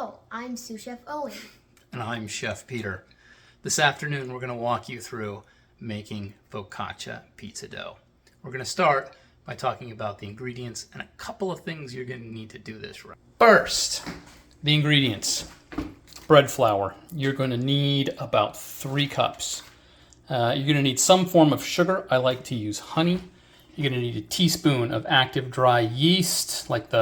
Hello, I'm Sous Chef Owen. And I'm Chef Peter. This afternoon we're going to walk you through making focaccia pizza dough. We're going to start by talking about the ingredients and a couple of things you're going to need to do this right. First, the ingredients. Bread flour. You're going to need about 3 cups. You're going to need some form of sugar. I like to use honey. You're going to need a teaspoon of active dry yeast, like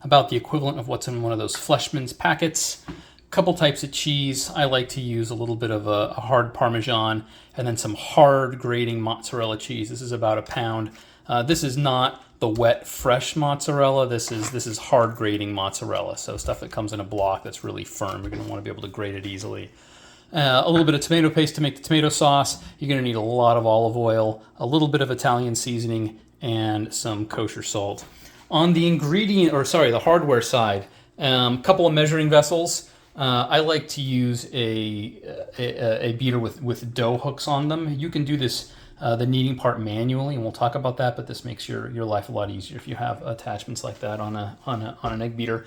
about the equivalent of what's in one of those Fleshman's packets. A couple types of cheese. I like to use a little bit of a hard Parmesan and then some hard grating mozzarella cheese. This is about 1 pound. This is not the wet, fresh mozzarella. This is hard grating mozzarella. So stuff that comes in a block that's really firm. You're going to want to be able to grate it easily. A little bit of tomato paste to make the tomato sauce. You're going to need a lot of olive oil, a little bit of Italian seasoning, and some kosher salt. On the the hardware side, a couple of measuring vessels. I like to use a beater with dough hooks on them. You can do this, the kneading part manually, and we'll talk about that, but this makes your life a lot easier if you have attachments like that on an egg beater.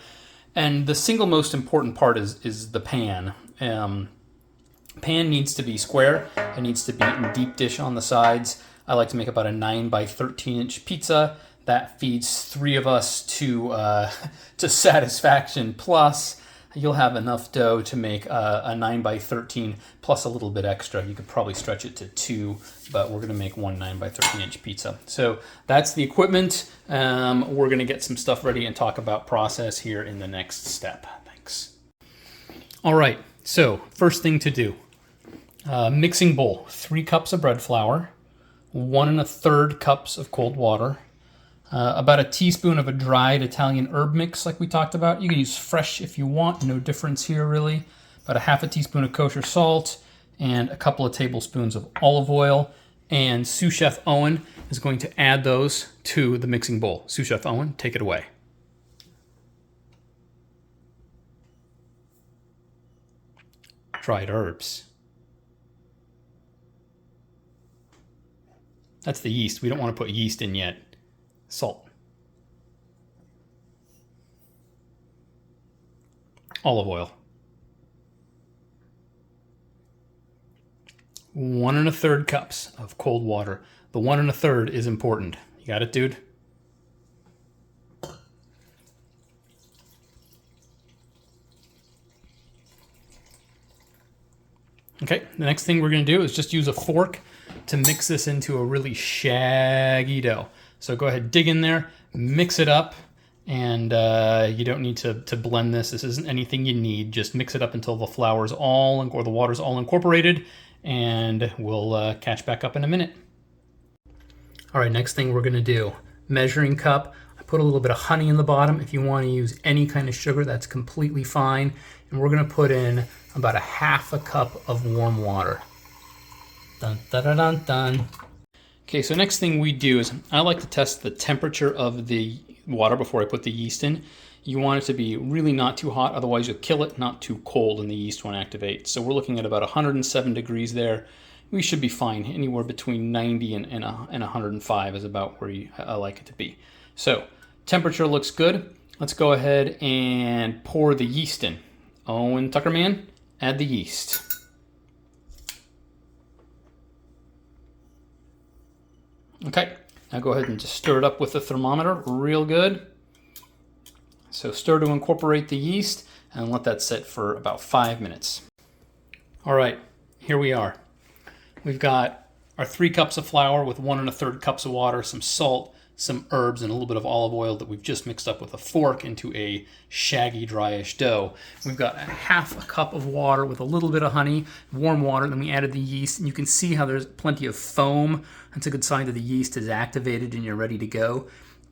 And the single most important part is the pan. Pan needs to be square. It needs to be in deep dish on the sides. I like to make about a 9 by 13 inch pizza. That feeds 3 of us to satisfaction. Plus, you'll have enough dough to make a 9 by 13 plus a little bit extra. You could probably stretch it to 2, but we're going to make one 9 by 13 inch pizza. So that's the equipment. We're going to get some stuff ready and talk about process here in the next step. Thanks. All right. So first thing to do, mixing bowl, 3 cups of bread flour, 1 1/3 cups of cold water, about a teaspoon of a dried Italian herb mix like we talked about. You can use fresh if you want, no difference here really. About a 1/2 teaspoon of kosher salt and a couple of tablespoons of olive oil. And Sous Chef Owen is going to add those to the mixing bowl. Sous Chef Owen, take it away. Dried herbs. That's the yeast. We don't want to put yeast in yet. Salt. Olive oil. 1 1/3 cups of cold water. The 1 1/3 is important. You got it, dude? Okay, the next thing we're going to do is just use a fork to mix this into a really shaggy dough. So go ahead, dig in there, mix it up, and you don't need to blend this. This isn't anything you need. Just mix it up until the flour's or the water's all incorporated, and we'll catch back up in a minute. All right, next thing we're going to do, measuring cup. I put a little bit of honey in the bottom. If you want to use any kind of sugar, that's completely fine. And we're going to put in about a 1/2 cup of warm water. Dun, dun, dun, dun, dun. Okay, so next thing we do is I like to test the temperature of the water before I put the yeast in. You want it to be really not too hot, otherwise you'll kill it, not too cold and the yeast won't activate. So we're looking at about 107 degrees there. We should be fine. Anywhere between 90 and 105 is about where I like it to be. So temperature looks good. Let's go ahead and pour the yeast in. Owen Tuckerman, add the yeast. Okay, now go ahead and just stir it up with the thermometer real good. So stir to incorporate the yeast and let that sit for about 5 minutes. All right, here we are. We've got our 3 cups of flour with 1 1/3 cups of water, some salt, some herbs, and a little bit of olive oil that we've just mixed up with a fork into a shaggy, dryish dough. We've got a 1/2 cup of water with a little bit of honey, warm water, then we added the yeast, and you can see how there's plenty of foam. That's a good sign that the yeast is activated and you're ready to go.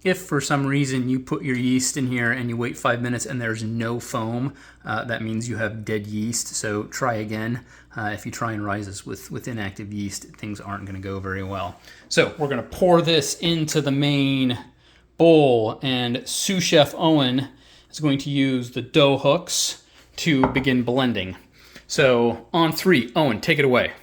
If for some reason you put your yeast in here and you wait 5 minutes and there's no foam, that means you have dead yeast, so try again. If you try and rise this with inactive yeast, things aren't going to go very well. So we're going to pour this into the main bowl, and Sous Chef Owen is going to use the dough hooks to begin blending. So on 3, Owen, take it away.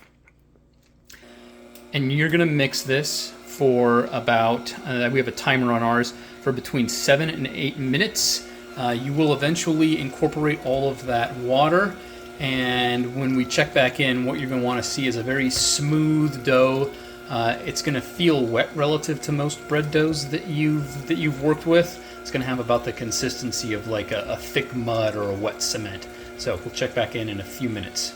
And you're going to mix this for about, we have a timer on ours, for between 7 and 8 minutes. You will eventually incorporate all of that water, and when we check back in, what you're going to want to see is a very smooth dough. It's going to feel wet relative to most bread doughs that you've worked with. It's going to have about the consistency of like a thick mud or a wet cement. So we'll check back in a few minutes.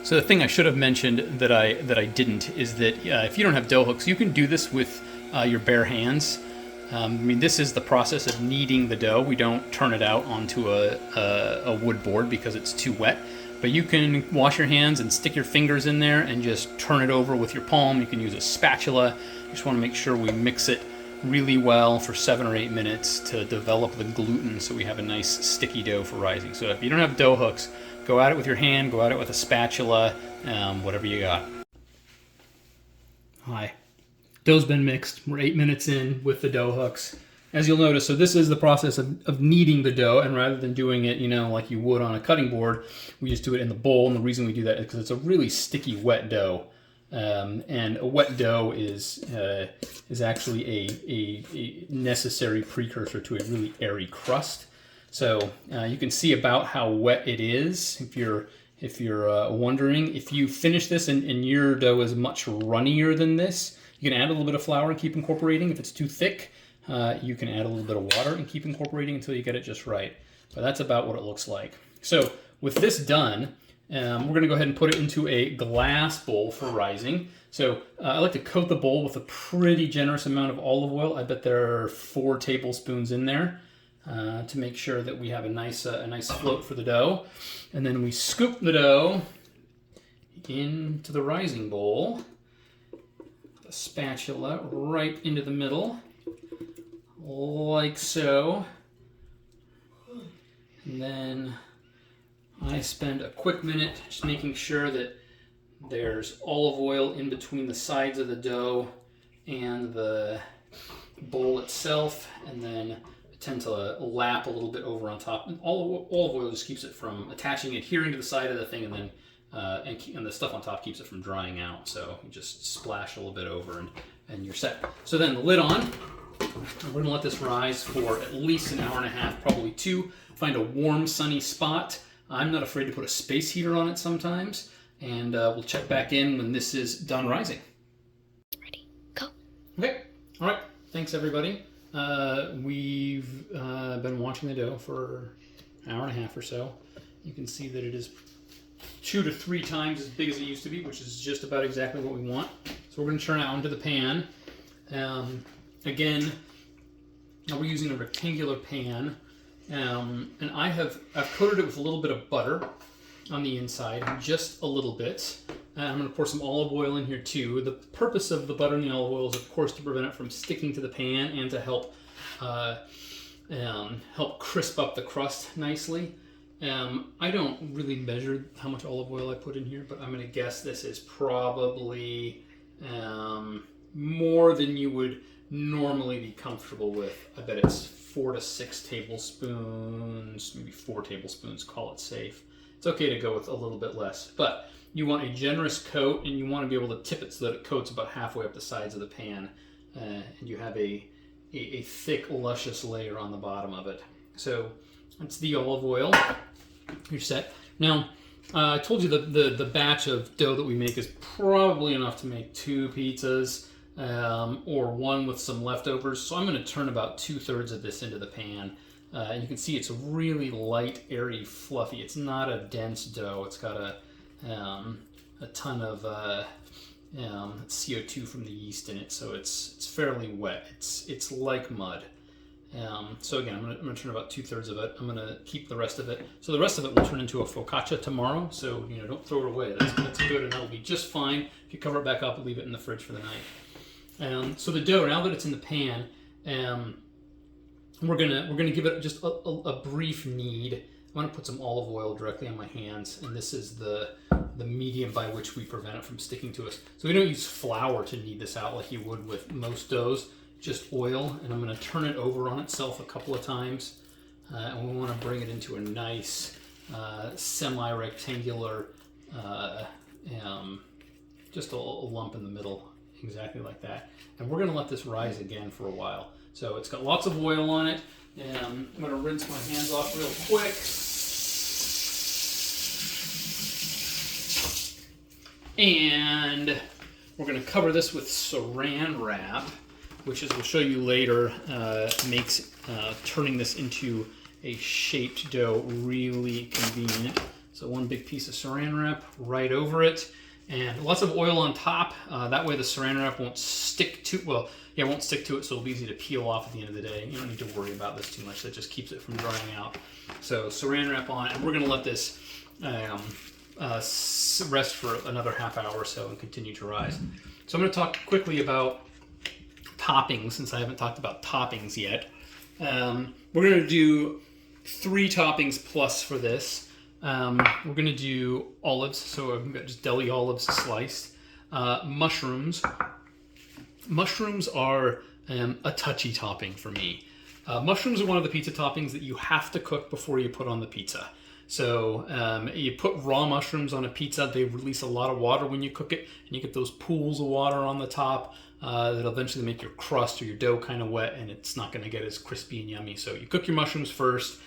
So the thing I should have mentioned that I didn't is that if you don't have dough hooks, you can do this with your bare hands. I mean, this is the process of kneading the dough. We don't turn it out onto a wood board because it's too wet. But you can wash your hands and stick your fingers in there and just turn it over with your palm. You can use a spatula. You just want to make sure we mix it really well for 7 or 8 minutes to develop the gluten so we have a nice sticky dough for rising. So if you don't have dough hooks, go at it with your hand, go at it with a spatula, whatever you got. Hi. Dough's been mixed. We're 8 minutes in with the dough hooks. As you'll notice, so this is the process of kneading the dough, and rather than doing it, like you would on a cutting board, we just do it in the bowl, and the reason we do that is because it's a really sticky, wet dough. And a wet dough is actually a necessary precursor to a really airy crust. So you can see about how wet it is if you're wondering. If you finish this and your dough is much runnier than this, you can add a little bit of flour and keep incorporating. If it's too thick, you can add a little bit of water and keep incorporating until you get it just right. But that's about what it looks like. So with this done, we're going to go ahead and put it into a glass bowl for rising. So I like to coat the bowl with a pretty generous amount of olive oil. I bet there are 4 tablespoons in there to make sure that we have a nice float for the dough. And then we scoop the dough into the rising bowl. A spatula right into the middle, like so. And then I spend a quick minute just making sure that there's olive oil in between the sides of the dough and the bowl itself, and then I tend to lap a little bit over on top. And olive oil just keeps it from attaching, adhering to the side of the thing, and then and the stuff on top keeps it from drying out. So you just splash a little bit over and you're set. So then the lid on. We're going to let this rise for at least an hour and a half, probably 2. Find a warm, sunny spot. I'm not afraid to put a space heater on it sometimes. And we'll check back in when this is done rising. Ready, go. Okay. All right. Thanks, everybody. We've been watching the dough for an hour and a half or so. You can see that it is 2 to 3 times as big as it used to be, which is just about exactly what we want. So we're going to turn it out into the pan. Again, we're using a rectangular pan, and I've coated it with a little bit of butter on the inside, just a little bit. I'm going to pour some olive oil in here too. The purpose of the butter and the olive oil is, of course, to prevent it from sticking to the pan and to help crisp up the crust nicely. I don't really measure how much olive oil I put in here, but I'm going to guess this is probably more than you would normally be comfortable with. I bet it's 4 to 6 tablespoons, maybe 4 tablespoons, call it safe. It's okay to go with a little bit less, but you want a generous coat, and you want to be able to tip it so that it coats about halfway up the sides of the pan, and you have a thick, luscious layer on the bottom of it. So that's the olive oil. You're set. Now, I told you that the batch of dough that we make is probably enough to make 2 pizzas, or 1 with some leftovers. So I'm going to turn about 2/3 of this into the pan. And you can see it's really light, airy, fluffy. It's not a dense dough. It's got a ton of CO2 from the yeast in it, so it's fairly wet. It's like mud. So again, I'm gonna turn about 2/3 of it. I'm gonna keep the rest of it. So the rest of it will turn into a focaccia tomorrow. So don't throw it away. That's good, and that'll be just fine. If you cover it back up, leave it in the fridge for the night. So the dough, now that it's in the pan, we're gonna give it just a brief knead. I'm gonna put some olive oil directly on my hands, and this is the medium by which we prevent it from sticking to us. So we don't use flour to knead this out like you would with most doughs. Just oil, and I'm going to turn it over on itself a couple of times, and we want to bring it into a nice semi-rectangular, just a lump in the middle, exactly like that. And we're going to let this rise again for a while. So it's got lots of oil on it. I'm going to rinse my hands off real quick. And we're going to cover this with saran wrap, which, as we'll show you later, makes turning this into a shaped dough really convenient. So one big piece of saran wrap right over it, and lots of oil on top. That way the saran wrap won't stick to, it won't stick to it, so it'll be easy to peel off at the end of the day. You don't need to worry about this too much. That just keeps it from drying out. So saran wrap on, and we're going to let this rest for another half hour or so and continue to rise. So I'm going to talk quickly about toppings, since I haven't talked about toppings yet. We're going to do 3 toppings plus for this. We're going to do olives, so I've got just deli olives sliced. Mushrooms. Mushrooms are a touchy topping for me. Mushrooms are one of the pizza toppings that you have to cook before you put on the pizza. So you put raw mushrooms on a pizza, they release a lot of water when you cook it, and you get those pools of water on the top that'll eventually make your crust or your dough kind of wet, and it's not going to get as crispy and yummy. So you cook your mushrooms first,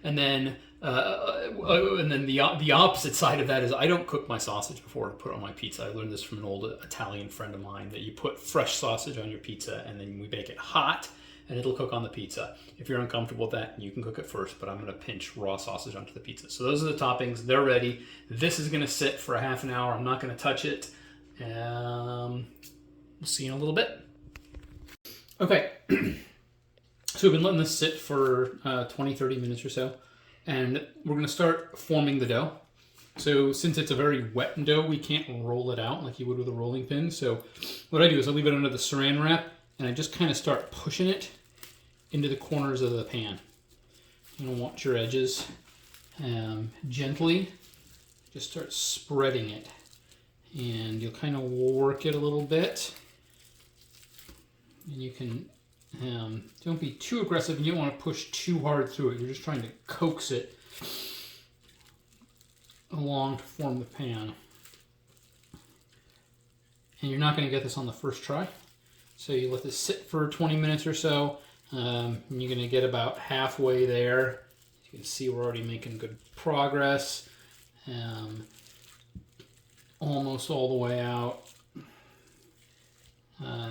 and then the opposite side of that is I don't cook my sausage before I put it on my pizza. I learned this from an old Italian friend of mine, that you put fresh sausage on your pizza, and then we bake it hot, and it'll cook on the pizza. If you're uncomfortable with that, you can cook it first, but I'm going to pinch raw sausage onto the pizza. So those are the toppings. They're ready. This is going to sit for a half an hour. I'm not going to touch it. We'll see you in a little bit. Okay. So we've been letting this sit for 20-30 minutes or so, and we're going to start forming the dough. So since it's a very wet dough, we can't roll it out like you would with a rolling pin. So what I do is I leave it under the saran wrap, and I just kind of start pushing it into the corners of the pan. You don't want your edges. Gently, just start spreading it. And you'll kind of work it a little bit. And you can, don't be too aggressive, and you don't want to push too hard through it. You're just trying to coax it along to form the pan. And you're not going to get this on the first try. So you let this sit for 20 minutes or so, and you're going to get about halfway there. You can see we're already making good progress. Almost all the way out.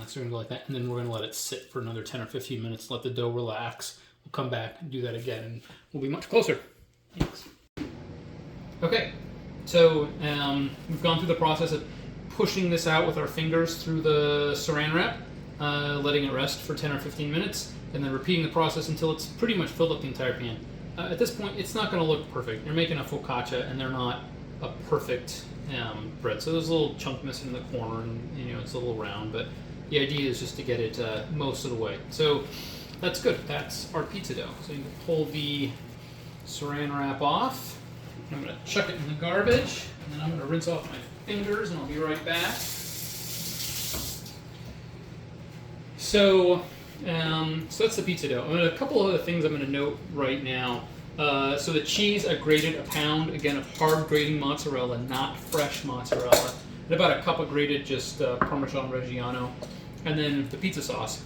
So we're going to go like that, and then we're going to let it sit for another 10 or 15 minutes, let the dough relax. We'll come back and do that again, and we'll be much closer. Thanks. Okay, so we've gone through the process of pushing this out with our fingers through the saran wrap, letting it rest for 10 or 15 minutes, and then repeating the process until it's pretty much filled up the entire pan. At this point, it's not going to look perfect. You're making a focaccia, and they're not a perfect bread. So there's a little chunk missing in the corner, and it's a little round, but the idea is just to get it most of the way. So that's good. That's our pizza dough. So you can pull the saran wrap off. I'm going to chuck it in the garbage, and then I'm going to rinse off my fingers, and I'll be right back. So that's the pizza dough. A couple other things I'm going to note right now. So the cheese, I grated a pound, again, of hard grating mozzarella, not fresh mozzarella. And about a cup of grated just Parmesan Reggiano. And then the pizza sauce.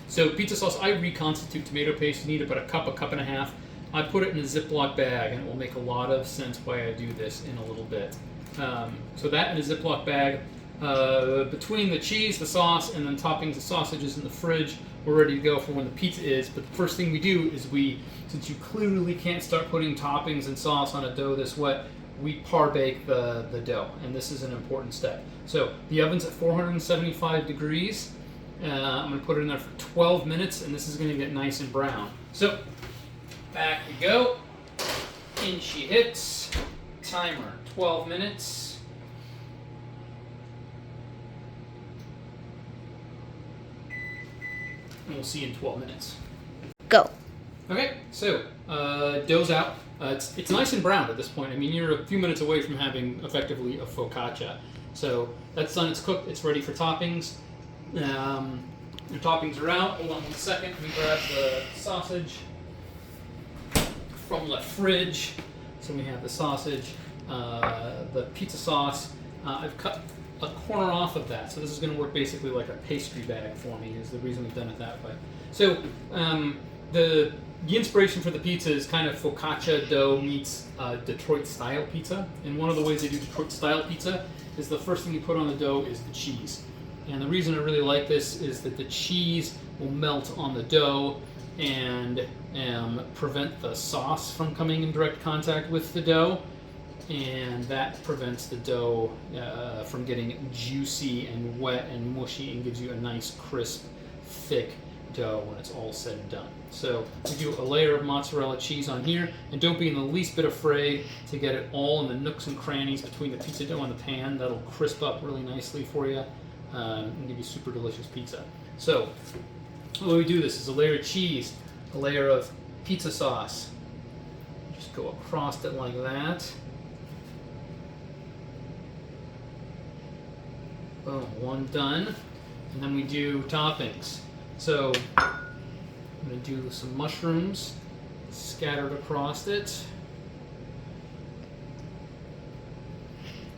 So pizza sauce, I reconstitute tomato paste. You need about a cup and a half. I put it in a Ziploc bag, and it will make a lot of sense why I do this in a little bit. So that in a Ziploc bag. Between the cheese, the sauce, and then toppings and sausages in the fridge, we're ready to go for when the pizza is. But the first thing we do is since you clearly can't start putting toppings and sauce on a dough this wet, we par bake the dough, and this is an important step. So the oven's at 475 degrees. I'm going to put it in there for 12 minutes, and this is going to get nice and brown. So back we go. In she hits. Timer, 12 minutes. And we'll see you in 12 minutes. Go. Okay, so dough's out. It's nice and brown at this point. I mean, you're a few minutes away from having effectively a focaccia. So that's done, it's cooked, it's ready for toppings. Your toppings are out. Hold on 1 second. Let me grab the sausage from the fridge. So we have the sausage, the pizza sauce. I've cut a corner off of that. So this is going to work basically like a pastry bag for me, is the reason we've done it that way. So the inspiration for the pizza is kind of focaccia dough meets Detroit style pizza. And one of the ways they do Detroit style pizza is the first thing you put on the dough is the cheese. And the reason I really like this is that the cheese will melt on the dough and prevent the sauce from coming in direct contact with the dough. And that prevents the dough from getting juicy and wet and mushy, and gives you a nice, crisp, thick dough when it's all said and done. So we do a layer of mozzarella cheese on here, and don't be in the least bit afraid to get it all in the nooks and crannies between the pizza dough and the pan. That'll crisp up really nicely for you and give you super delicious pizza. So the way we do this is a layer of cheese, a layer of pizza sauce. Just go across it like that. Boom, one done. And then we do toppings. So I'm going to do some mushrooms scattered across it.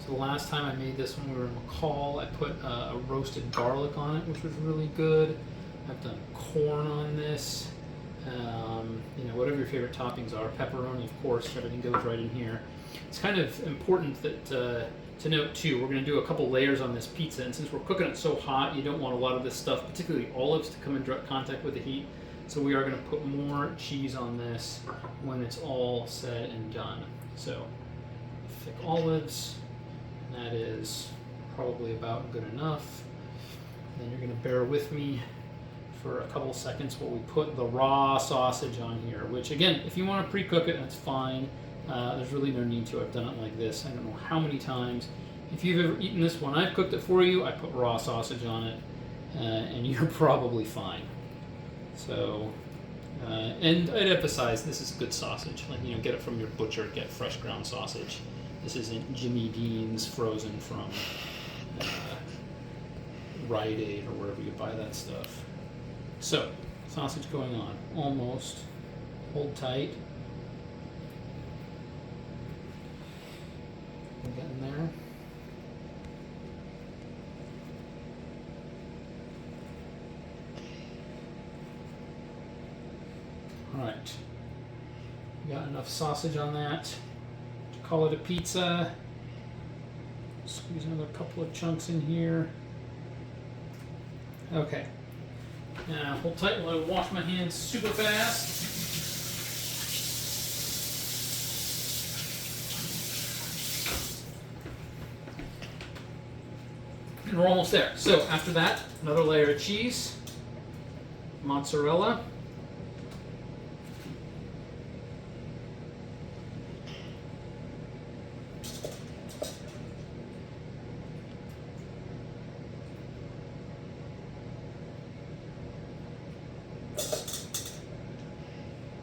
So the last time I made this when we were in McCall, I put a roasted garlic on it, which was really good. I've done corn on this. Whatever your favorite toppings are. Pepperoni, of course, everything goes right in here. It's kind of important that to note too, we're going to do a couple layers on this pizza, and since we're cooking it so hot, you don't want a lot of this stuff, particularly olives, to come in direct contact with the heat. So we are going to put more cheese on this when it's all said and done. So thick olives, and that is probably about good enough. And then you're going to bear with me for a couple seconds while we put the raw sausage on here, which again, if you want to pre-cook it, that's fine. There's really no need to. I've done it like this I don't know how many times. If you've ever eaten this when I've cooked it for you, I put raw sausage on it, and you're probably fine. So, and I'd emphasize this is good sausage. Like, get it from your butcher, get fresh ground sausage. This isn't Jimmy Dean's frozen from Rite Aid or wherever you buy that stuff. So, sausage going on, almost. Hold tight. We're getting there. All right. We got enough sausage on that to call it a pizza. Squeeze another couple of chunks in here. Okay. Now hold tight while I wash my hands super fast. And we're almost there. So after that, another layer of cheese, mozzarella,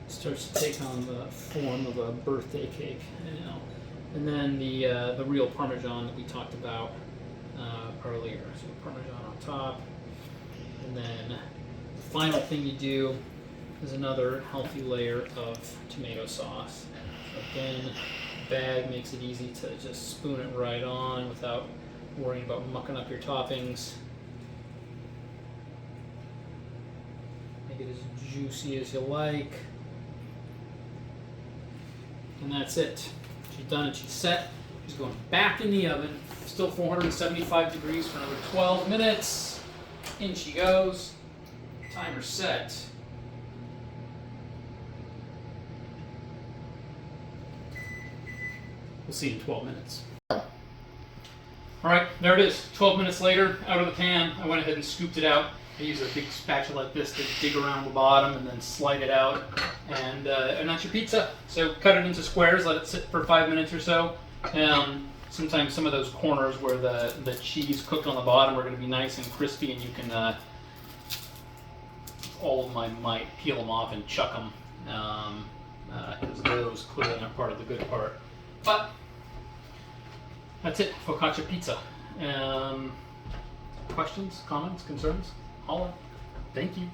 starts to take on the form of a birthday cake, and then the real Parmesan that we talked about earlier. So Parmesan on top, and then the final thing you do is another healthy layer of tomato sauce. So again, bag makes it easy to just spoon it right on without worrying about mucking up your toppings. Make it as juicy as you like. And that's it. She's done it. She's set. She's going back in the oven. Still 475 degrees for another 12 minutes. In she goes. Timer set. We'll see you in 12 minutes. Alright, there it is. 12 minutes later, out of the pan. I went ahead and scooped it out. I use a big spatula like this to dig around the bottom and then slide it out. And that's your pizza. So cut it into squares, let it sit for 5 minutes or so. Sometimes some of those corners where the cheese cooked on the bottom are going to be nice and crispy, and you can, all of my might, peel them off and chuck them. Because those clearly aren't part of the good part. But that's it, focaccia pizza. Questions, comments, concerns? Holla. Thank you.